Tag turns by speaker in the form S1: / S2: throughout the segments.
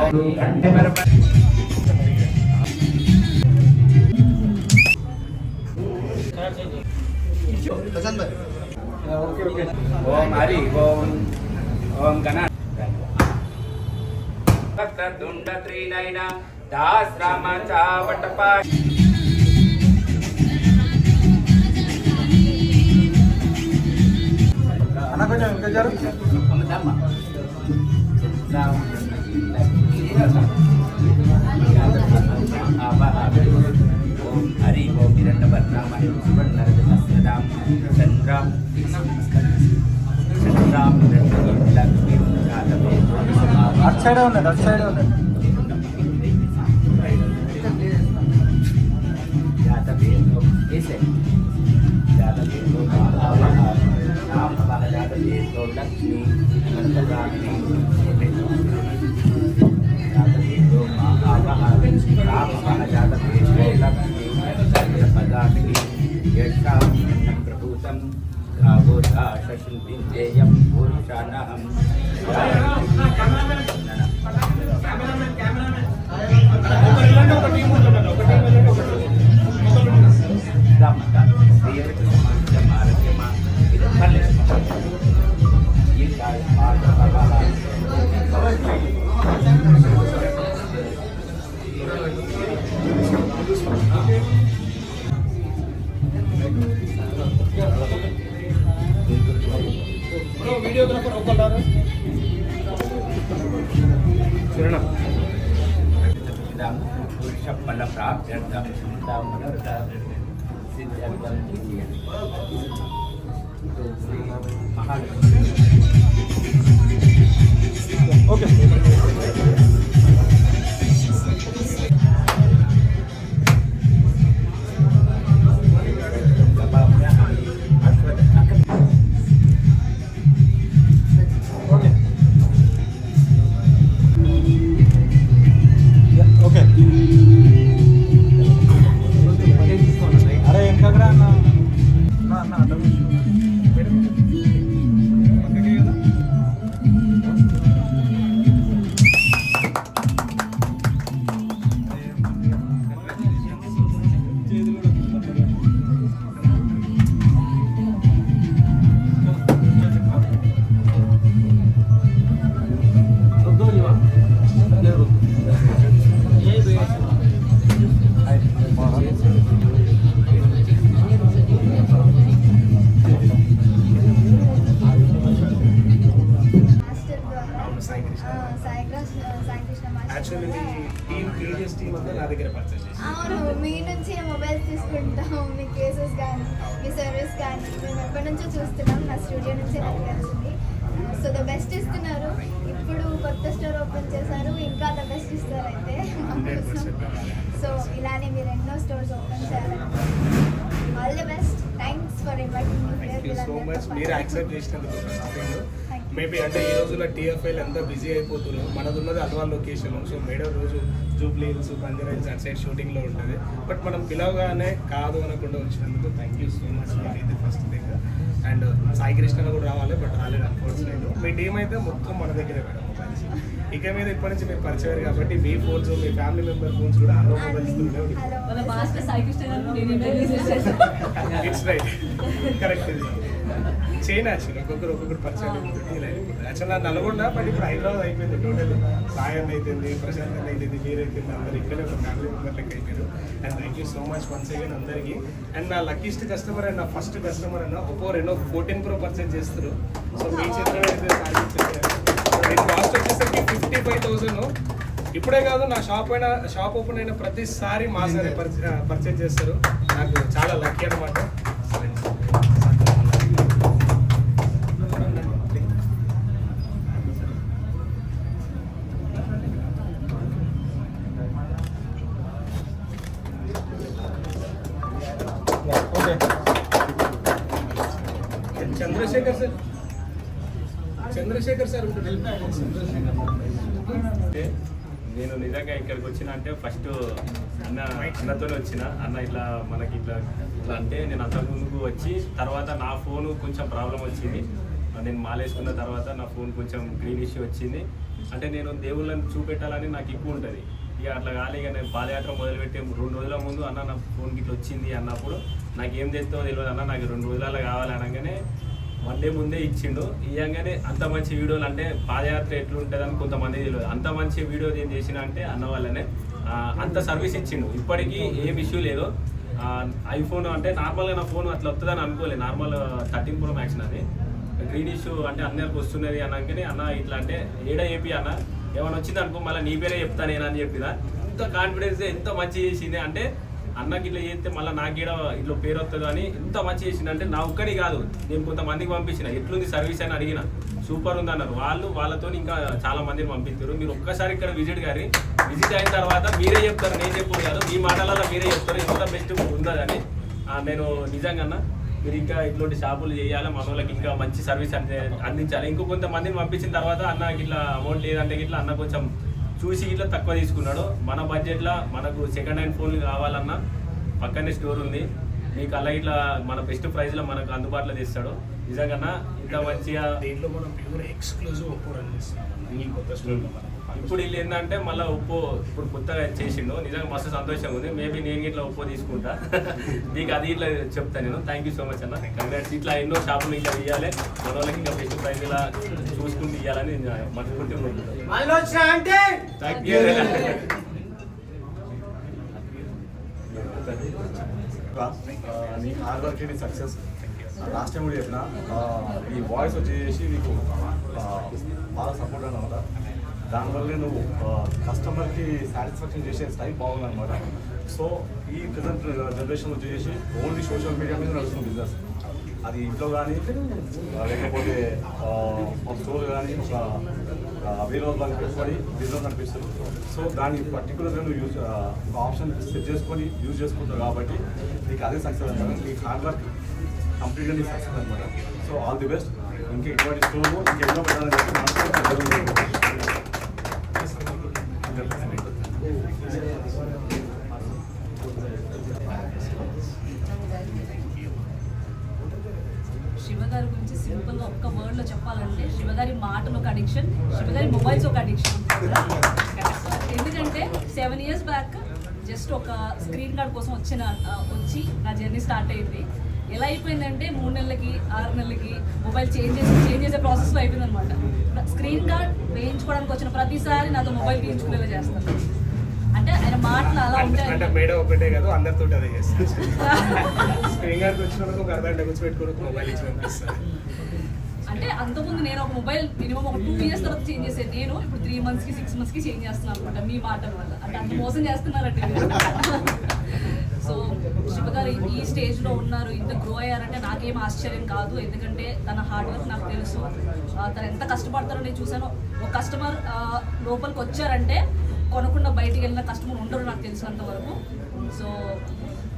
S1: ఓం హరి ఓం ఓం గణ దుండ త్రినయన దాస్ రామ చావటపా
S2: అన్న కొంచెం ఇంకా జరుగు
S1: ఓం హరి ఓం హిరణ్యవర్ణామ సువర్ణరజతస్రదాం చంద్రాం చంద్రాం లక్ష్మీ
S2: అటు సైడే ఉన్నది అటు సైడే ఉన్నది
S1: లక్ష్మీ प्रभूतं शशिन्देयं पुरुषाणहं
S2: వీడియోగ్రాఫర్ ఒకళ్ళు
S1: పురుషఫల ప్రాప్త్యర్థం సిద్ధ్యర్థం మహాలక్ష్మి
S2: ఓకే అరే వెనకరా అన్న అన్న అడ్డం పక్కకే కదా
S3: యాక్చువల్లీ మీ టీమ్ ప్రీవియస్ టీమ్ అంతా నా దగ్గర పర్చేస్ చేసి
S4: అవును మీ నుంచి మొబైల్స్ తీసుకుంటాం మీ కేసెస్ కానీ మీ సర్వీస్ కానీ మేము ఎప్పటి నుంచో చూస్తున్నాం నా స్టూడియో నుంచి నాకు తెలిసింది సో ద బెస్ట్ ఇస్తున్నారు ఇప్పుడు కొత్త స్టోర్ ఓపెన్ చేశారు ఇంకా ద బెస్ట్ ఇస్తారు అయితే సో ఇలానే మీరు ఎన్నో స్టోర్స్ ఓపెన్ చేయాలనుకుంటున్నాను all the best thanks for inviting
S3: thank you so much మీరు యాక్సెప్ట్ చేసినందుకు ఫస్ట్ థింగ్ మేబీ అంటే ఈ రోజుల్లో టీఎఫ్ఐలు ఎంత బిజీ అయిపోతున్నారు మనది ఉన్నది అల్వాల్ లొకేషన్ సో మేడం రోజు జూబ్లీ హిల్స్ బంజారా హిల్స్ అటు సైడ్ షూటింగ్లో ఉంటుంది బట్ మనం పిలవగానే కాదు అనకుండా వచ్చినందుకు థ్యాంక్ యూ సో మచ్ ఇది first thing and Sai Krishna కూడా రావాలి బట్ రాలేదు అన్ఫార్చునేట్ మీ టీం అయితే మొత్తం మన దగ్గరే మేడం మొబైల్స్ ఇక మీద ఇప్పటి నుంచి మీరు పరిచయం కాబట్టి మీ ఫోన్స్ మీ ఫ్యామిలీ మెంబర్ ఫోన్స్ కూడా hello mobiles it's right correct ఇది చైన్ యాక్చువల్లీ ఒక్కొక్కరు పరిచయం ఇలా యాక్చువల్ నా నల్గొండ బట్ ఇప్పుడు హైదరాబాద్ అయిపోయింది టోటల్ సాయం అయిపోయింది ప్రశాంత్ అయిపోయింది మీరైపోయింది అందరు ఇక్కడే ఒక ఫ్యామిలీ మెంబర్ లెక్క అయిపోయారు and thank you so much once again అందరికీ అండ్ నా లక్కీస్ట్ కస్టమర్ అండ్ నా ఫస్ట్ కస్టమర్ అన్న ఒప్పో రెనో 14 Pro పర్చేజ్ చేస్తారు సో మీ చేతిలో అయితే కాస్ట్ వచ్చేసరికి 55,000 ఇప్పుడే కాదు నా షాప్ ఓపెన్ అయిన ప్రతిసారి మా సార్ పర్చేజ్ చేస్తారు నాకు చాలా లక్కీ అనమాట చంద్రశేఖర్ సార్
S5: నేను నిజంగా ఇక్కడికి వచ్చిన అంటే ఫస్ట్ అన్నతో వచ్చిన అన్న ఇట్లా మనకి ఇట్లా అంటే నేను అంతకు ముందుకు వచ్చి తర్వాత నా ఫోను కొంచెం ప్రాబ్లం వచ్చింది నేను మాలేసుకున్న తర్వాత నా ఫోన్ కొంచెం గ్రీన్ ఇష్యూ వచ్చింది. అంటే నేను దేవుళ్ళని చూపెట్టాలని నాకు ఎక్కువ ఉంటుంది. ఇక అట్లా కాలే, ఇక నేను పాదయాత్ర మొదలుపెట్టే 2 రోజుల ముందు అన్న నా ఫోన్కి ఇట్లా వచ్చింది అన్నప్పుడు నాకు ఏం తెస్తావో తెలియదు అన్న, నాకు 2 రోజులలో కావాలి అనగానే 1 డే ముందే ఇచ్చిండు. ఇవ్వగానే అంత మంచి వీడియోలు, అంటే పాదయాత్ర ఎట్లుంటుందని కొంతమంది తెలియదు, అంత మంచి వీడియో ఏం చేసిన అంటే అన్న వాళ్ళనే అంత సర్వీస్ ఇచ్చిండు. ఇప్పటికీ ఏం ఇష్యూ లేదు. ఐఫోన్ అంటే నార్మల్గా నా ఫోన్ అట్లా వస్తుందని అనుకోలేదు. నార్మల్ 13 Pro Max నాది. గ్రీన్ ఇష్యూ అంటే అందరికి వస్తున్నది అనగానే అన్న ఇట్లా అంటే ఏడా చెప్పి అన్న ఏమైనా వచ్చింది అనుకో మళ్ళీ నీ పేరే చెప్తా నేను అని చెప్పిన. ఇంత కాన్ఫిడెన్స్ ఎంత మంచి చేసింది అంటే అన్నకి ఇట్లా చేస్తే మళ్ళీ నాకు ఇట్లా పేరు వస్తుంది అని ఎంత మంచి చేసింది అంటే నా ఒక్కడి కాదు, నేను కొంతమందికి పంపించిన ఎట్లుంది సర్వీస్ అని అడిగిన, సూపర్ ఉంది అన్నారు. వాళ్ళతో ఇంకా చాలా మందిని పంపించారు. మీరు ఒక్కసారి ఇక్కడ విజిట్ అయిన తర్వాత మీరే చెప్తారు, నేను చెప్పు కాదు, మీ మాటలలో మీరే చెప్తారు ఎంత బెస్ట్ ఉందని. నేను నిజంగా అన్న మీరు ఇంకా ఇట్లాంటి షాపులు చేయాలి, మన వాళ్ళకి ఇంకా మంచి సర్వీస్ అందించాలి. ఇంకో కొంతమందిని పంపించిన తర్వాత అన్న ఇట్లా అమౌంట్ లేదంటే ఇట్లా అన్న కొంచెం చూసి ఇట్లా తక్కువ తీసుకున్నాడు. మన బడ్జెట్లో మనకు సెకండ్ హ్యాండ్ ఫోన్లు కావాలన్నా పక్కనే స్టోర్ ఉంది, మీకు అలా ఇట్లా మన బెస్ట్ ప్రైస్లో మనకు అందుబాటులో తెస్తాడు. నిజంగా ఇంత మంచిగా
S3: దీంట్లో మనం ప్యూర్ ఎక్స్క్లూజివ్ ఒప్పో రన్ చేస్తున్నాం ఈ కొత్త స్టోర్లో.
S5: ఇప్పుడు వీళ్ళు ఏంటంటే మళ్ళీ ఒప్పో ఇప్పుడు కొత్తగా చేసిండు. నిజంగా మస్తు సంతోషంగా ఉంది. మేబీ నేను ఇట్లా ఒప్పో తీసుకుంటా, నీకు అది ఇట్లా చెప్తాను నేను. థ్యాంక్ యూ సో మచ్ అన్న. కంగ్రాట్స్. ఇట్లా ఎన్నో షాపులు ఇంకా ఇవ్వాలి, మన వాళ్ళకి ఇంకా బెస్ట్ ప్రైస్ ఇలా చూసుకుంటూ ఇవ్వాలని మనస్ఫూర్తిగా కోరుకుంటాను. Thank you.
S6: నీ హార్డ్ వర్క్ నీ సక్సెస్. లాస్ట్ టైం కూడా చెప్పిన ఈ వాయిస్ వచ్చేసి నీకు బాగా సపోర్ట్ అనమాట. దానివల్లే నువ్వు కస్టమర్కి సాటిస్ఫాక్షన్ చేసే స్టైల్ బాగుందన్నమాట. సో ఈ ప్రజెంట్ జనరేషన్ వచ్చేసి ఓన్లీ సోషల్ మీడియా మీద నడుస్తుంది బిజినెస్. అది ఇంట్లో కానీ లేకపోతే స్టోర్ కానీ ఒక వేరే వాళ్ళకి పెట్టుకొని బిజినెస్ నడిపిస్తారు. సో దాన్ని పర్టికులర్గా నువ్వు ఒక ఆప్షన్ సెట్ చేసుకొని యూజ్ చేసుకుంటావు కాబట్టి నీకు అదే సక్సెస్ అనమాట. నీకు హార్డ్ వర్క్ కంప్లీట్గా నీకు సక్సెస్ అనమాట. So all the best. ఇంకా ఇటువంటి స్టోర్ ఇంకెన్నో పెట్టాలని చెప్పి
S7: శివగారి గురించి సింపుల్గా ఒక్క వర్డ్లో చెప్పాలంటే శివగారి మాటలు ఒక అడిక్షన్, శివగారి మొబైల్స్ ఒక అడిక్షన్. ఎందుకంటే 7 years బ్యాక్ జస్ట్ ఒక స్క్రీన్ గార్డ్ కోసం వచ్చి నా జర్నీ స్టార్ట్ అయింది. ఎలా అయిపోయిందంటే 3 నెలలకి 6 నెలలకి మొబైల్ చేంజ్ చేసే ప్రాసెస్లో అయిపోయింది అనమాట. స్క్రీన్ గార్డ్ వేయించుకోవడానికి వచ్చిన ప్రతిసారి నాతో మొబైల్ వేయించుకునేలా చేస్తాను. అంటే ఆయన మాటలు అలా ఉంటాయి.
S3: అంటే మేడం ఒకటే కాదు, అందరితో అదే చేస్తారు. స్క్రీన్ గార్డ్కి వచ్చినందుకు ఒక అర్ధ గంట కూర్చోబెట్టుకుని మొబైల్ ఇచ్చి పంపిస్తారు.
S7: అంటే అంతకుముందు నేను ఒక మొబైల్ మినిమం ఒక 2 years తర్వాత చేంజ్ చేసేది, నేను ఇప్పుడు 3 monthsకి 6 monthsకి చేంజ్ చేస్తున్నాను అనమాట మీ మాటల వల్ల. అంటే అంత మోసం చేస్తున్నారంటే. సో శివగారు ఈ స్టేజ్లో ఉన్నారు, ఇంత గ్రో అయ్యారంటే నాకేం ఆశ్చర్యం కాదు. ఎందుకంటే తన హార్డ్ వర్క్ నాకు తెలుసు, తను ఎంత కష్టపడతారో నేను చూశాను. ఒక కస్టమర్ లోపలికి వచ్చారంటే కొనకుండా బయటికి వెళ్ళిన కస్టమర్ ఉండరు నాకు తెలిసినంత వరకు. సో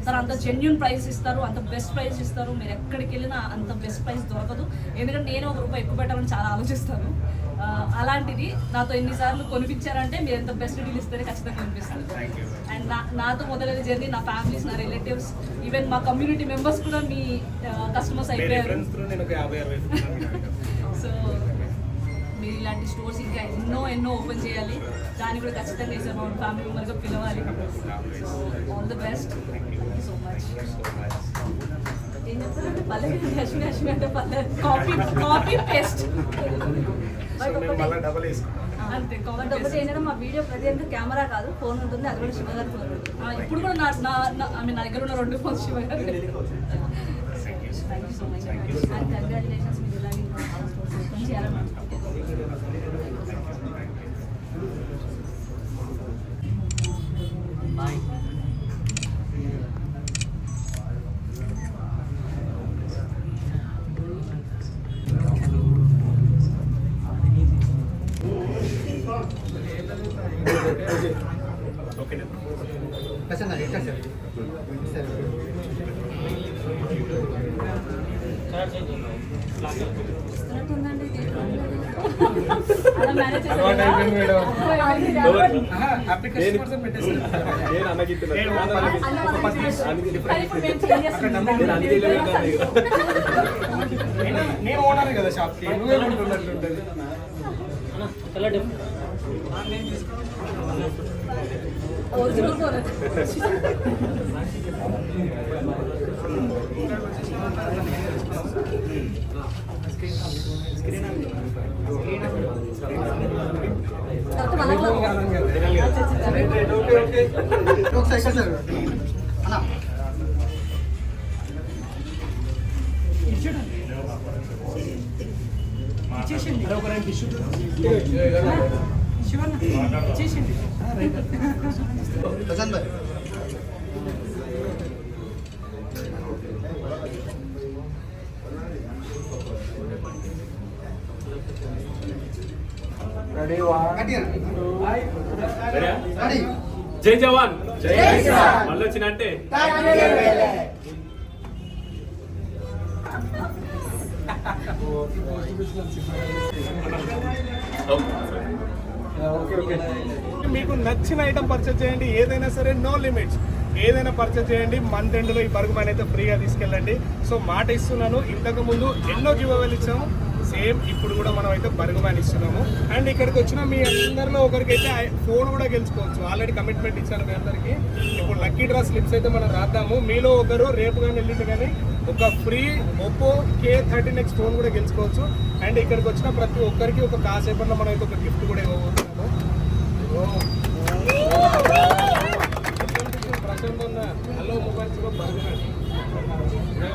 S7: సార్ అంత జెన్యూన్ ప్రైస్ ఇస్తారు, అంత బెస్ట్ ప్రైస్ ఇస్తారు. మీరు ఎక్కడికి వెళ్ళినా అంత బెస్ట్ ప్రైస్ దొరకదు. ఎందుకంటే నేను ₹1 ఎక్కువ పెట్టాలని చాలా ఆలోచిస్తాను. అలాంటిది నాతో ఎన్నిసార్లు కొనిపించారంటే మీరు ఎంత బెస్ట్ డీల్ ఇస్తేనే ఖచ్చితంగా కొనిపిస్తారు. అండ్ నాతో మొదలైన జర్నీ నా ఫ్యామిలీస్, నా రిలేటివ్స్, ఈవెన్ మా కమ్యూనిటీ మెంబర్స్ కూడా మీ కస్టమర్స్ అయిపోయారు. సో మీరు ఇలాంటి స్టోర్స్ ఇంకా ఎన్నో ఓపెన్ చేయాలి. దాన్ని కూడా ఖచ్చితంగా వేసారు మా ఫ్యామిలీ మెంబర్గా పిలవాలి. All the best. So much. ఏం చెప్తారంటే పల్లె హష్మి అంటే పల్లె కాపీ పేస్ట్ అంతే.
S8: ఒకటి ఏంటంటే మా వీడియో ప్రతి కెమెరా కాదు, ఫోన్ ఉంటుంది, అది కూడా శివగారి ఫోన్.
S7: ఇప్పుడు కూడా నా దగ్గర ఉన్న 2 phones శివగారు.
S8: Thank you so much and congratulations. మీరు ఇలాగే చేయాలని
S2: ఓకే
S7: వస్తున్నట్టుందండి ఇది. అలా మేనేజ్
S3: అలవాటు అయిపోయింది మేడం. హ్యాపీ
S5: నేను
S3: కస్టమర్స్ అని పెట్టేసారు.
S5: నేను అన్నకి ఇస్తున్నా.
S3: నేను
S5: అన్న
S3: ఒక
S5: నాకు-
S3: పది- ఒక 10 నిమిషాలు.
S7: కానీ ఇప్పుడు మేము చేంజ్ చేస్తున్నాం.
S5: నేను అన్ని తెలియదు కదా ఇక.
S3: నేను ఓనర్ కదా షాప్కి, నువ్వే ఉంటున్నట్లు ఉంటుంది.
S7: ఒరిజినల్ కోరదు. తర్వాత మనలో
S2: ఒకసారి ఇక్కడ సార్ అన్న ప్రశాంత్ భాయ్
S3: రెడీ
S2: రెడీ
S5: జై జవాన్ మళ్ళీ వచ్చినంటే
S3: మీకు నచ్చిన ఐటమ్ పర్చేజ్ చేయండి, ఏదైనా సరే నో లిమిట్స్, ఏదైనా పర్చేజ్ చేయండి. మంత్ ఎండ్లో ఈ బర్గ్ మ్యాన్ అయితే ఫ్రీగా తీసుకెళ్ళండి. సో మాట ఇస్తున్నాను, ఇంతకు ముందు ఎన్నో గివ్ అవేలు ఇచ్చాము, సేమ్ ఇప్పుడు కూడా మనం అయితే బర్గ్ మ్యాన్ ఇస్తున్నాము. అండ్ ఇక్కడికి వచ్చిన మీ అందరిలో ఒకరికైతే ఫోన్ కూడా గెలుచుకోవచ్చు. ఆల్రెడీ కమిట్మెంట్ ఇచ్చాను మీ అందరికీ. ఇప్పుడు లక్కీ డ్రా స్లిప్స్ అయితే మనం రాద్దాము. మీలో ఒకరు రేపు కానీ వెళ్ళింది కానీ ఒక ఫ్రీ ఒప్పో K13X ఫోన్ కూడా గెలుచుకోవచ్చు. అండ్ ఇక్కడికి వచ్చిన ప్రతి ఒక్కరికి ఒక కాసేపట్లో మనం అయితే ఒక గిఫ్ట్ కూడా ఇవ్వబోతున్నాము. ప్రశాంత్ హలో మొబైల్స్లో బర్గ్ మ్యాన్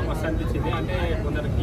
S5: మస్తు అనిపించింది. అంటే కొందరికి